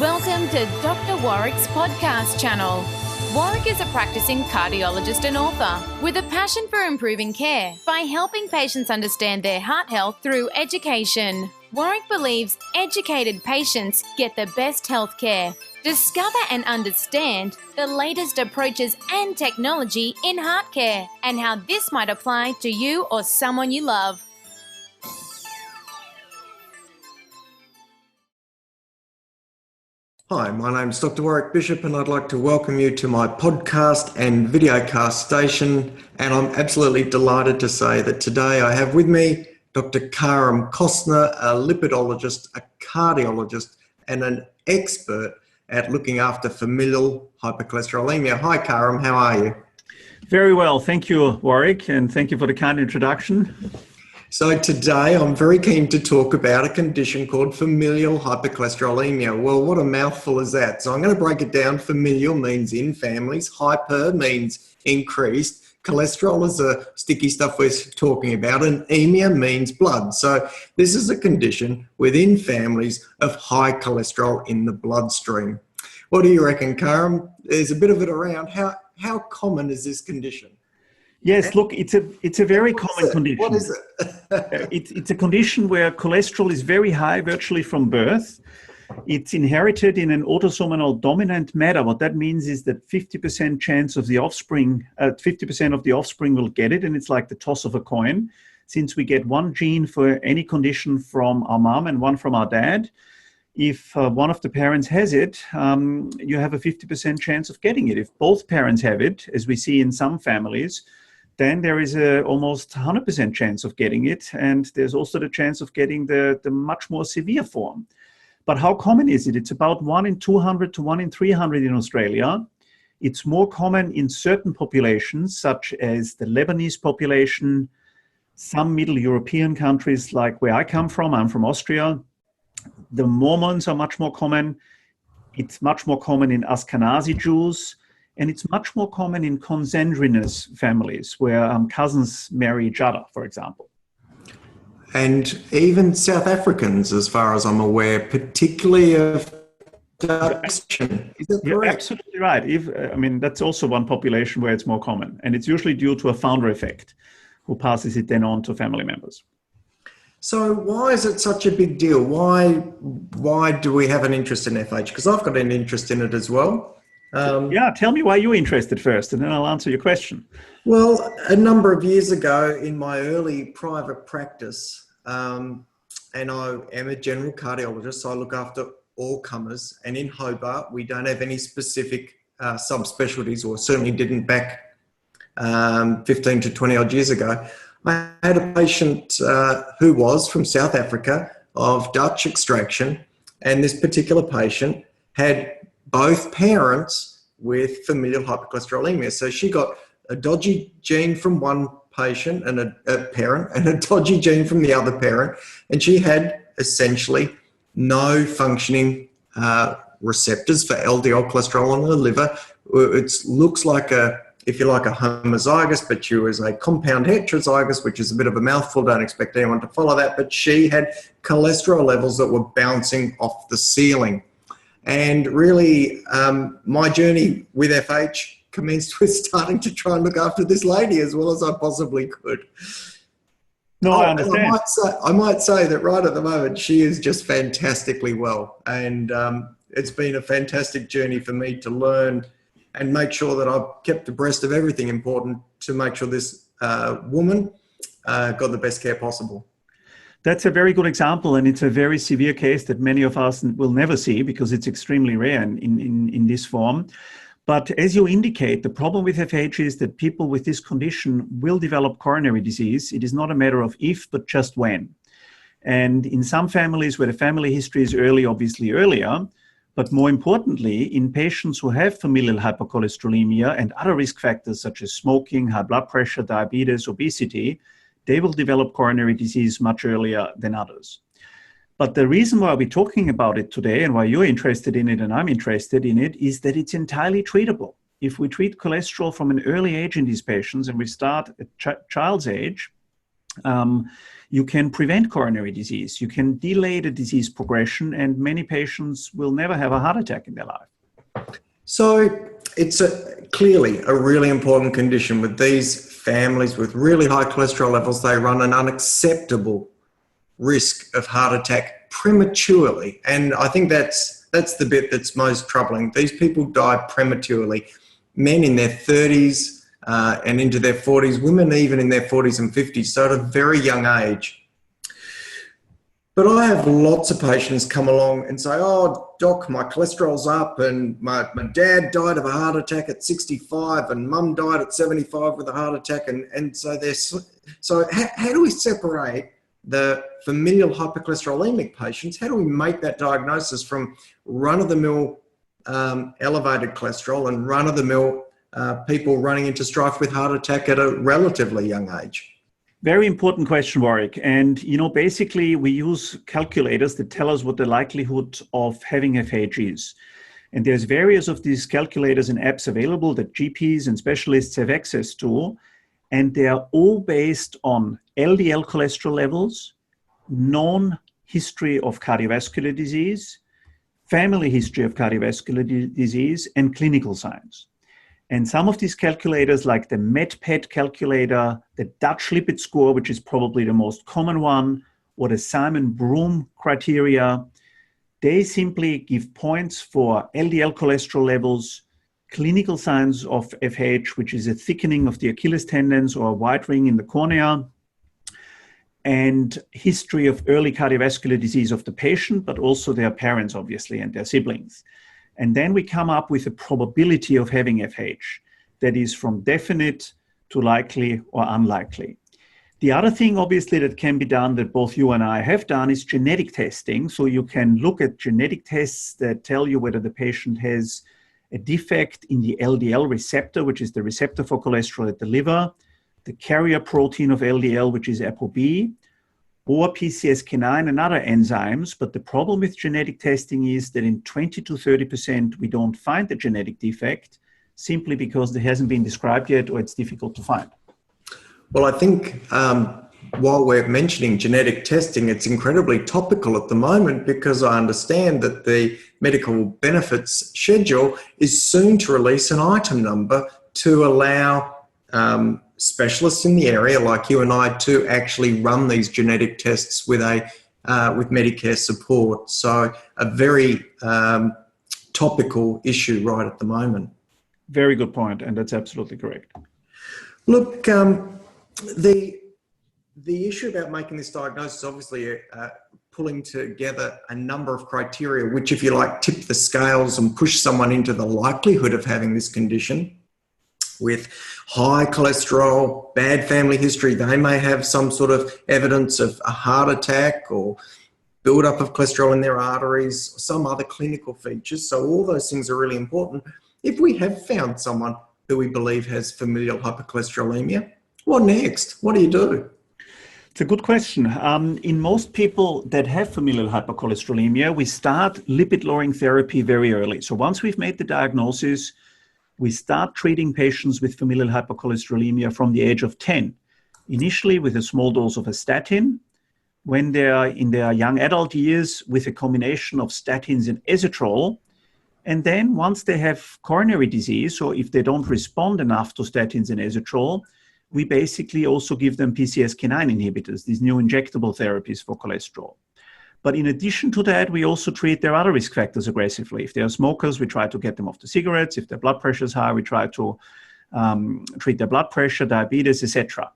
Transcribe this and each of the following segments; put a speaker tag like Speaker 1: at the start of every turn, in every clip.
Speaker 1: Welcome to Dr. Warrick's podcast channel. Warrick is a practicing cardiologist and author with a passion for improving care by helping patients understand their heart health through education. Warrick believes educated patients get the best health care. Discover and understand the latest approaches and technology in heart care and how this might apply to you or someone you love.
Speaker 2: Hi, my name's Dr. Warrick Bishop and I'd like to welcome you to my podcast and videocast station, and I'm absolutely delighted to say that today I have with me Dr. Karim Kostner, a lipidologist, a cardiologist and an expert at looking after familial hypercholesterolemia. Hi Karim, how are you?
Speaker 3: Very well, thank you Warrick, and thank you for the kind introduction.
Speaker 2: So today I'm very keen to talk about a condition called familial hypercholesterolemia. Well, what a mouthful is that? So I'm going to break it down. Familial means in families, hyper means increased, cholesterol is the sticky stuff we're talking about, and emia means blood. So this is a condition within families of high cholesterol in the bloodstream. What do you reckon, Karim? There's a bit of it around. How common is this condition?
Speaker 3: Yes, look, it's a very common condition.
Speaker 2: What is it?
Speaker 3: It's a condition where cholesterol is very high virtually from birth. It's inherited in an autosomal dominant manner. What that means is that 50% chance of the offspring, 50% of the offspring will get it, and it's like the toss of a coin. Since we get one gene for any condition from our mom and one from our dad, if one of the parents has it, you have a 50% chance of getting it. If both parents have it, as we see in some families, then there is a almost 100% chance of getting it. And there's also the chance of getting the much more severe form. But how common is it? It's about 1 in 200 to 1 in 300 in Australia. It's more common in certain populations, such as the Lebanese population, some Middle European countries like where I come from. I'm from Austria. The Mormons are much more common. It's much more common in Ashkenazi Jews. And it's much more common in consanguineous families where cousins marry each other, for example.
Speaker 2: And even South Africans, as far as I'm aware, particularly of Dutch. Is that correct?
Speaker 3: You're absolutely right. That's also one population where it's more common. And it's usually due to a founder effect who passes it then on to family members.
Speaker 2: So why is it such a big deal? Why do we have an interest in FH? Because I've got an interest in it as well.
Speaker 3: Tell me why you're interested first, and then I'll answer your question.
Speaker 2: Well, a number of years ago in my early private practice, and I am a general cardiologist, so I look after all comers, and in Hobart, we don't have any specific subspecialties, or certainly didn't back 15 to 20 odd years ago. I had a patient who was from South Africa of Dutch extraction, and this particular patient had both parents with familial hypercholesterolemia. So she got a dodgy gene from one patient and a parent, and a dodgy gene from the other parent, and she had essentially no functioning receptors for LDL cholesterol in her liver. It looks like if you like, a homozygous, but she was a compound heterozygous, which is a bit of a mouthful. Don't expect anyone to follow that. But she had cholesterol levels that were bouncing off the ceiling. And really, my journey with FH commenced with starting to try and look after this lady as well as I possibly could.
Speaker 3: No, I understand.
Speaker 2: I might say that right at the moment, she is just fantastically well. And it's been a fantastic journey for me to learn and make sure that I've kept abreast of everything important to make sure this woman got the best care possible.
Speaker 3: That's a very good example, and it's a very severe case that many of us will never see because it's extremely rare in this form. But as you indicate, the problem with FH is that people with this condition will develop coronary disease. It is not a matter of if, but just when. And in some families where the family history is early, obviously earlier, but more importantly, in patients who have familial hypercholesterolemia and other risk factors such as smoking, high blood pressure, diabetes, obesity, they will develop coronary disease much earlier than others. But the reason why we're talking about it today and why you're interested in it and I'm interested in it is that it's entirely treatable. If we treat cholesterol from an early age in these patients and we start at child's age, you can prevent coronary disease. You can delay the disease progression, and many patients will never have a heart attack in their life.
Speaker 2: So it's clearly a really important condition. With these families with really high cholesterol levels, they run an unacceptable risk of heart attack prematurely. And I think that's the bit that's most troubling. These people die prematurely. Men in their 30s and into their 40s, women even in their 40s and 50s, so at a very young age. But I have lots of patients come along and say, oh, doc, my cholesterol's up and my dad died of a heart attack at 65 and mum died at 75 with a heart attack. And so how do we separate the familial hypercholesterolemic patients? How do we make that diagnosis from run-of-the-mill elevated cholesterol and run-of-the-mill people running into strife with heart attack at a relatively young age?
Speaker 3: Very important question, Warrick. And, basically we use calculators that tell us what the likelihood of having FH is. And there's various of these calculators and apps available that GPs and specialists have access to. And they are all based on LDL cholesterol levels, known history of cardiovascular disease, family history of cardiovascular disease, and clinical signs. And some of these calculators, like the MedPed calculator, the Dutch lipid score, which is probably the most common one, or the Simon-Broom criteria, they simply give points for LDL cholesterol levels, clinical signs of FH, which is a thickening of the Achilles tendons or a white ring in the cornea, and history of early cardiovascular disease of the patient, but also their parents, obviously, and their siblings. And then we come up with a probability of having FH that is from definite to likely or unlikely. The other thing, obviously, that can be done that both you and I have done is genetic testing. So you can look at genetic tests that tell you whether the patient has a defect in the LDL receptor, which is the receptor for cholesterol at the liver, the carrier protein of LDL, which is ApoB, or PCSK9 and other enzymes. But the problem with genetic testing is that in 20 to 30%, we don't find the genetic defect simply because it hasn't been described yet or it's difficult to find.
Speaker 2: Well, I think while we're mentioning genetic testing, it's incredibly topical at the moment because I understand that the medical benefits schedule is soon to release an item number to allow specialists in the area like you and I to actually run these genetic tests with Medicare support. So a very topical issue right at the moment.
Speaker 3: Very good point, and that's absolutely correct.
Speaker 2: Look, the issue about making this diagnosis, obviously pulling together a number of criteria, which, if you like, tip the scales and push someone into the likelihood of having this condition. With high cholesterol, bad family history, they may have some sort of evidence of a heart attack or buildup of cholesterol in their arteries, or some other clinical features. So all those things are really important. If we have found someone who we believe has familial hypercholesterolemia, what next? What do you do?
Speaker 3: It's a good question. In most people that have familial hypercholesterolemia, we start lipid-lowering therapy very early. So once we've made the diagnosis, we start treating patients with familial hypercholesterolemia from the age of 10, initially with a small dose of a statin. When they are in their young adult years, with a combination of statins and ezetrol. And then once they have coronary disease, or if they don't respond enough to statins and ezetrol, we basically also give them PCSK9 inhibitors, these new injectable therapies for cholesterol. But in addition to that, we also treat their other risk factors aggressively. If they are smokers, we try to get them off the cigarettes. If their blood pressure is high, we try to treat their blood pressure, diabetes, etc.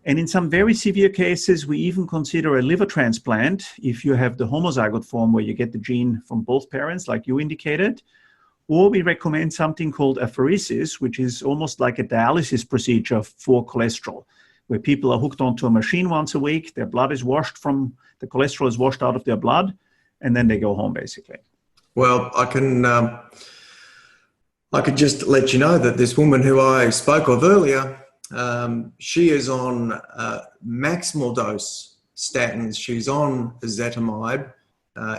Speaker 3: And in some very severe cases, we even consider a liver transplant if you have the homozygote form where you get the gene from both parents, like you indicated. Or we recommend something called apheresis, which is almost like a dialysis procedure for cholesterol, where people are hooked onto a machine once a week, their blood is washed the cholesterol is washed out of their blood, and then they go home, basically.
Speaker 2: Well, I could just let you know that this woman who I spoke of earlier, she is on maximal dose statins. She's on ezetimibe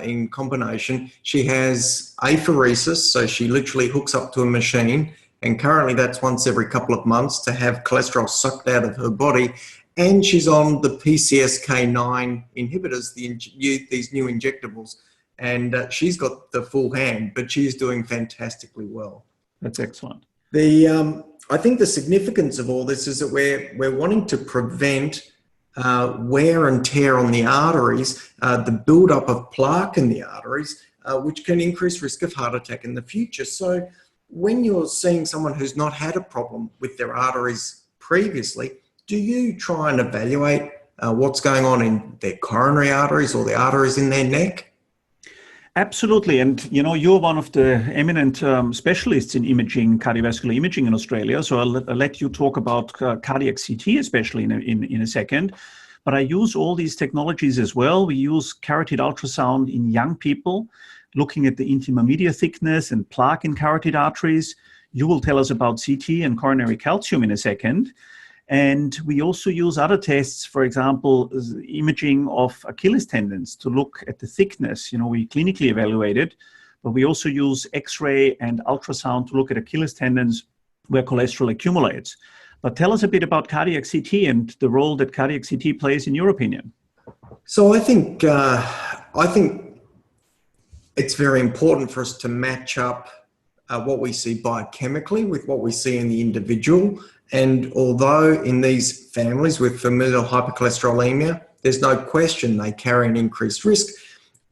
Speaker 2: in combination. She has apheresis, so she literally hooks up to a machine, and currently that's once every couple of months to have cholesterol sucked out of her body. and she's on the PCSK9 inhibitors, these new injectables, and she's got the full hand, but she's doing fantastically well.
Speaker 3: That's excellent.
Speaker 2: I think the significance of all this is that we're wanting to prevent wear and tear on the arteries, the buildup of plaque in the arteries, which can increase risk of heart attack in the future. So when you're seeing someone who's not had a problem with their arteries previously, do you try and evaluate what's going on in their coronary arteries or the arteries in their neck?
Speaker 3: Absolutely. And, you know, you're one of the eminent specialists in imaging, cardiovascular imaging in Australia. So I'll let you talk about cardiac CT, especially in a second. But I use all these technologies as well. We use carotid ultrasound in young people, looking at the intima media thickness and plaque in carotid arteries. You will tell us about CT and coronary calcium in a second. And we also use other tests, for example, imaging of Achilles tendons to look at the thickness. You know, we clinically evaluate it, but we also use X-ray and ultrasound to look at Achilles tendons where cholesterol accumulates. But tell us a bit about cardiac CT and the role that cardiac CT plays in your opinion.
Speaker 2: So I think it's very important for us to match up what we see biochemically with what we see in the individual. And although in these families with familial hypercholesterolaemia, there's no question they carry an increased risk,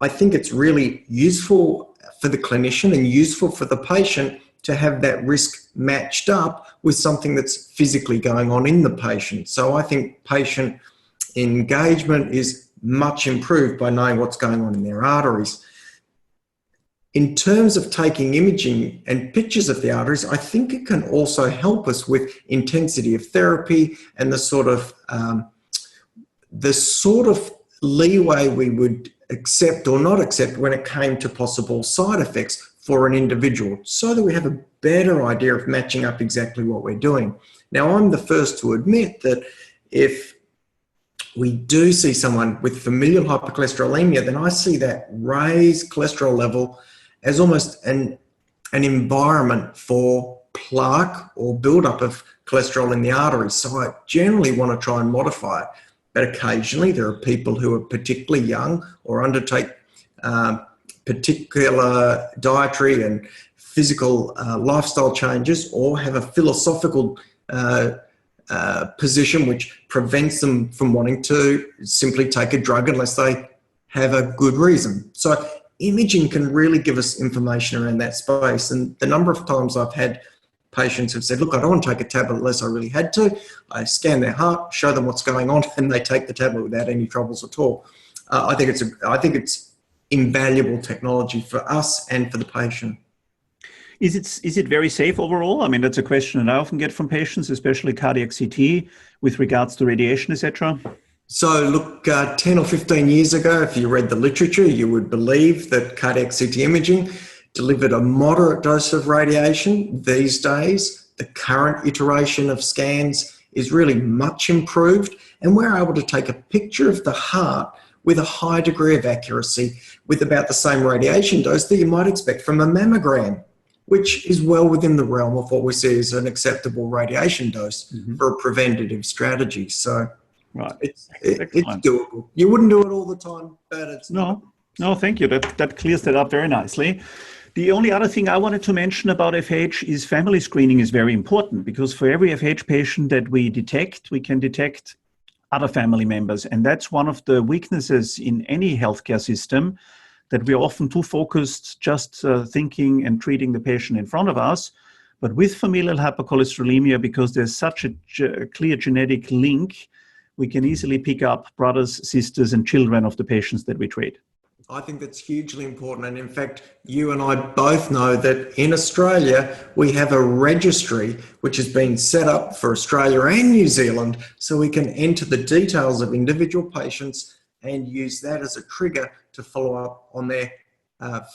Speaker 2: I think it's really useful for the clinician and useful for the patient to have that risk matched up with something that's physically going on in the patient. So I think patient engagement is much improved by knowing what's going on in their arteries. In terms of taking imaging and pictures of the arteries, I think it can also help us with intensity of therapy and the sort of leeway we would accept or not accept when it came to possible side effects for an individual, so that we have a better idea of matching up exactly what we're doing. Now, I'm the first to admit that if we do see someone with familial hypercholesterolemia, then I see that raised cholesterol level as almost an environment for plaque or buildup of cholesterol in the arteries. So I generally want to try and modify it. But occasionally there are people who are particularly young or undertake particular dietary and physical lifestyle changes, or have a philosophical position which prevents them from wanting to simply take a drug unless they have a good reason. So imaging can really give us information around that space. And the number of times I've had patients who've said, look, I don't want to take a tablet unless I really had to. I scan their heart, show them what's going on, and they take the tablet without any troubles at all. I think it's invaluable technology for us and for the patient.
Speaker 3: Is it very safe overall? I mean, that's a question that I often get from patients, especially cardiac CT, with regards to radiation, etc.
Speaker 2: So look, 10 or 15 years ago, if you read the literature, you would believe that cardiac CT imaging delivered a moderate dose of radiation. These days, the current iteration of scans is really much improved, and we're able to take a picture of the heart with a high degree of accuracy with about the same radiation dose that you might expect from a mammogram, which is well within the realm of what we see as an acceptable radiation dose for a preventative strategy. So
Speaker 3: right.
Speaker 2: It's doable. You wouldn't do it all the time, but it's
Speaker 3: No, thank you. That clears that up very nicely. The only other thing I wanted to mention about FH is family screening is very important, because for every FH patient that we detect, we can detect other family members. And that's one of the weaknesses in any healthcare system, that we're often too focused just thinking and treating the patient in front of us. But with familial hypercholesterolemia, because there's such a clear genetic link, we can easily pick up brothers, sisters, and children of the patients that we treat.
Speaker 2: I think that's hugely important. And in fact, you and I both know that in Australia, we have a registry which has been set up for Australia and New Zealand, so we can enter the details of individual patients and use that as a trigger to follow up on their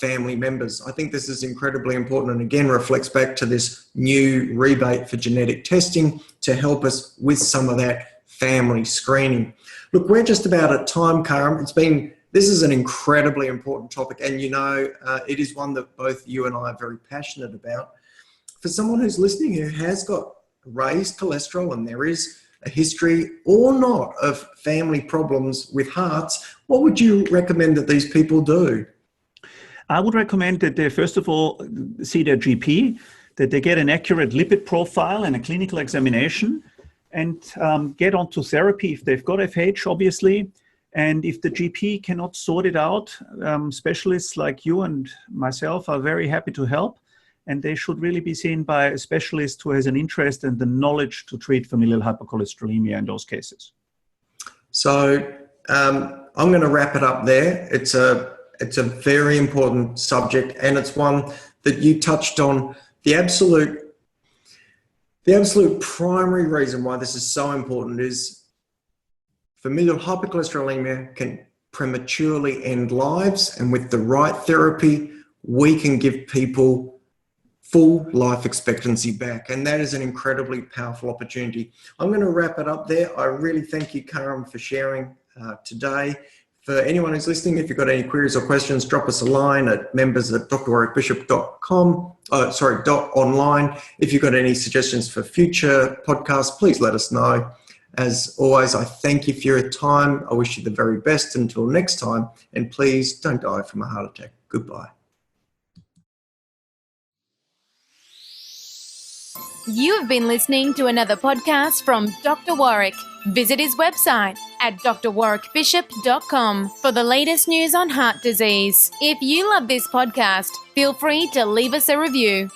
Speaker 2: family members. I think this is incredibly important, and again reflects back to this new rebate for genetic testing to help us with some of that family screening. Look, we're just about at time, Karam. This is an incredibly important topic, and it is one that both you and I are very passionate about. For someone who's listening who has got raised cholesterol, and there is a history or not of family problems with hearts, what would you recommend that these people do?
Speaker 3: I would recommend that they, first of all, see their GP, that they get an accurate lipid profile and a clinical examination, and get onto therapy if they've got FH, obviously. And if the GP cannot sort it out, specialists like you and myself are very happy to help. And they should really be seen by a specialist who has an interest and the knowledge to treat familial hypercholesterolemia in those cases. So
Speaker 2: I'm going to wrap it up there. It's a very important subject, and it's one that you touched on. The absolute primary reason why this is so important is familial hypercholesterolemia can prematurely end lives, and with the right therapy, we can give people full life expectancy back, and that is an incredibly powerful opportunity. I'm going to wrap it up there. I really thank you, Karam, for sharing today. For anyone who's listening, if you've got any queries or questions, drop us a line at members@drwarrickbishop.com. .online. If you've got any suggestions for future podcasts, please let us know. As always, I thank you for your time. I wish you the very best until next time, and please don't die from a heart attack. Goodbye.
Speaker 1: You have been listening to another podcast from Dr. Warrick. Visit his website at drwarrickbishop.com for the latest news on heart disease. If you love this podcast, feel free to leave us a review.